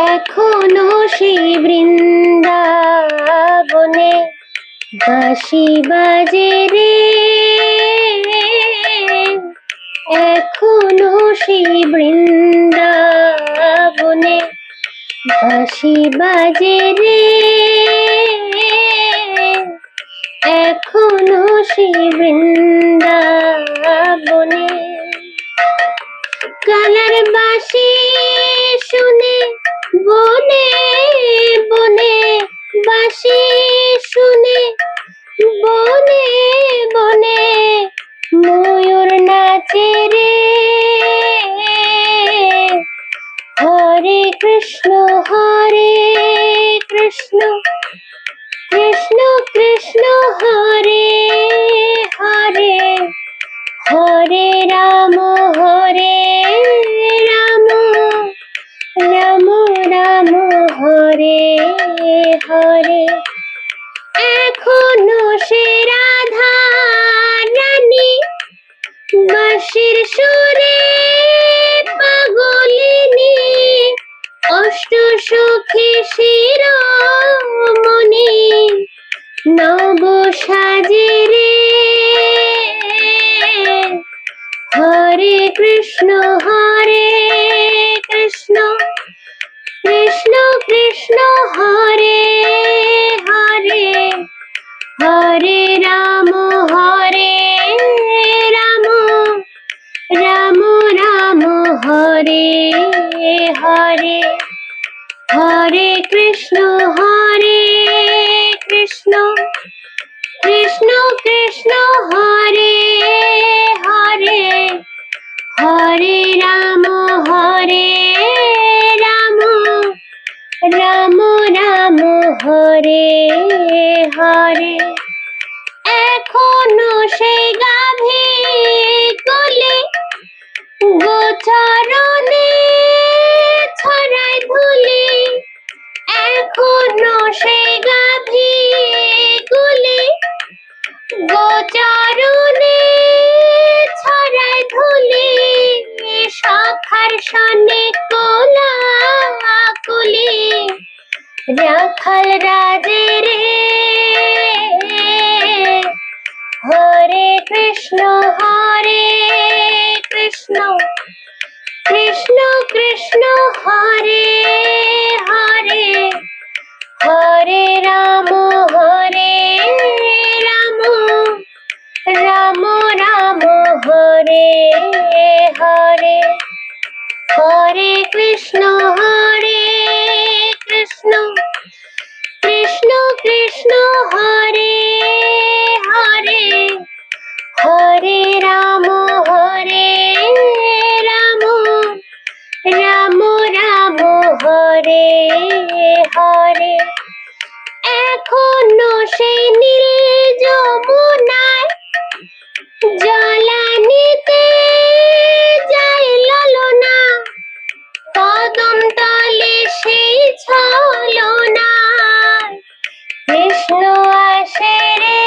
এখনো সেই বৃন্দাবনে বাঁশি বাজে রে, এখনো সেই বৃন্দাবনে বাঁশি বাজে রে, এখনো সেই বৃন্দাবনে। কালার বাঁশি শুনে বনে বনে, বাঁশি শুনে বনে বনে ময়ূর নাচে রে। হরে কৃষ্ণ কৃষ্ণ কৃষ্ণ হরে হরে, হরে রাম রাম রাম হরে হরে। এখনো সে রাধা রানী বাঁশির সুরে পাগলিনী, অষ্ট সখী শিরোমণি নব সাজে রে। হরে কৃষ্ণ কৃষ্ণ কৃষ্ণ হরে হরে, হরে রাম রাম রাম হরে হরে। হরে কৃষ্ণ কৃষ্ণ কৃষ্ণ হরে হরে, হরে রাম রাম রাম হরে হরে। এখনো সেই গাভী কোলে গোচরণে ছড়ায় ধুলি, এখনো সেই গাভী কোলে গোচরণে ছড়ায় ধুলি, সখার সনে কোলাকুলি রাখাল রাজে রে। হরে কৃষ্ণ কৃষ্ণ কৃষ্ণ হরে হরে, হরে রাম রাম রাম হরে হরে। হরে কৃষ্ণ কৃষ্ণ কৃষ্ণ হরে হরে, হরে রাম রাম রাম হরে হরে। এখনো সেই নীল যমুনায় জলানিতে যায় ললনা, কদম তলে সেই ছলনা কৃষ্ণ আসে রে।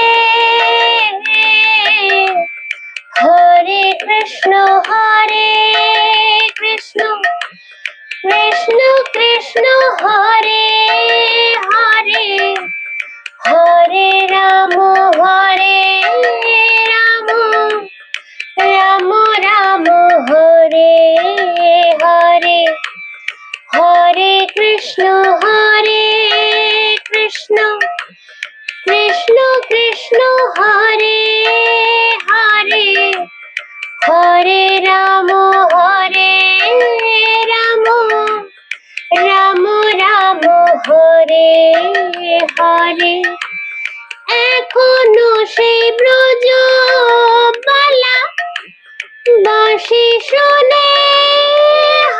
হরে কৃষ্ণ কৃষ্ণ কৃষ্ণ হরে হরে, হরে রাম রাম রাম হরে হরে। হরে কৃষ্ণ কৃষ্ণ কৃষ্ণ হরে হরে, হরে রাম রাম রাম হরে হরে। এখনো সেই ব্রজ বালা বাঁশি শুনে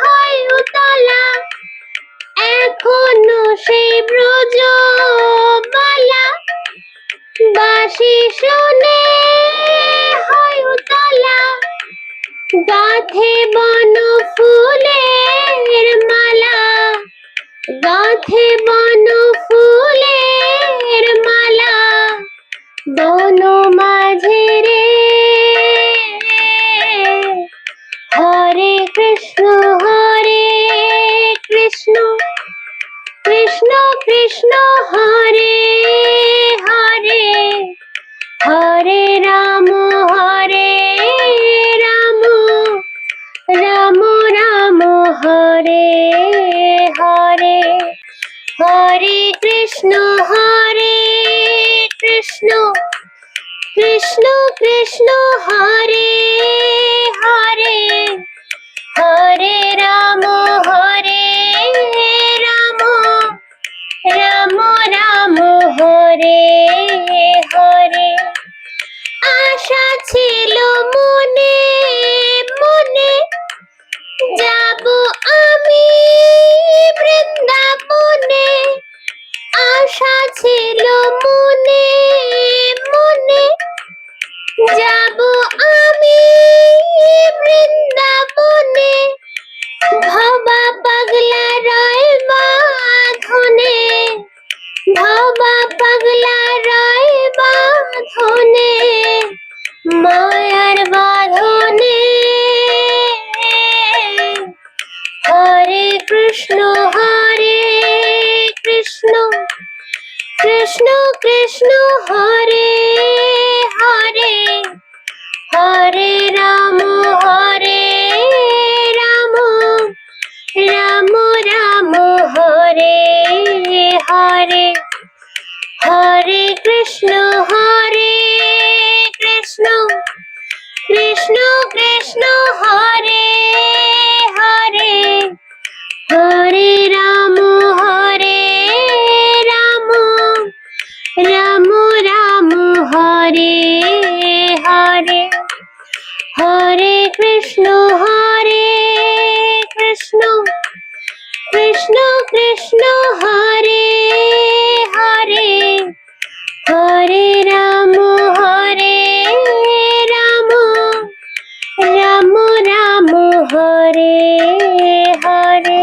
হয় উতলা, এখনো সেই ব্রজ বালা বাঁশি শুনে হয় উতলা, গাঁথে বন ফুলের মালা, গাঁথে বন ফুলের মালা বন মাঝে রে। হরে হরে কৃষ্ণ কৃষ্ণ কৃষ্ণ কৃষ্ণ হরে হরে হরে রাম রাম রাম হরে হরে আশা ছিল মনে মনে যাব আমি বৃন্দাবনে আশা ছিল মনে মনে যাব আমি বৃন্দাবনে ভবা পাগলা রয় বাঁধনে ভবা পাগলা রয় বাঁধনে মায়ার বাঁধনে হরে কৃষ্ণ কৃষ্ণ কৃষ্ণ কৃষ্ণ হরে হরে হরে রাম রাম রাম রাম হরে হরে হরে কৃষ্ণ কৃষ্ণ কৃষ্ণ কৃষ্ণ হরে হরে হরে রাম রাম রাম রাম হরে হরে হরে কৃষ্ণ কৃষ্ণ কৃষ্ণ কৃষ্ণ হরে হরে হরে রাম রাম রাম রাম হরে হরে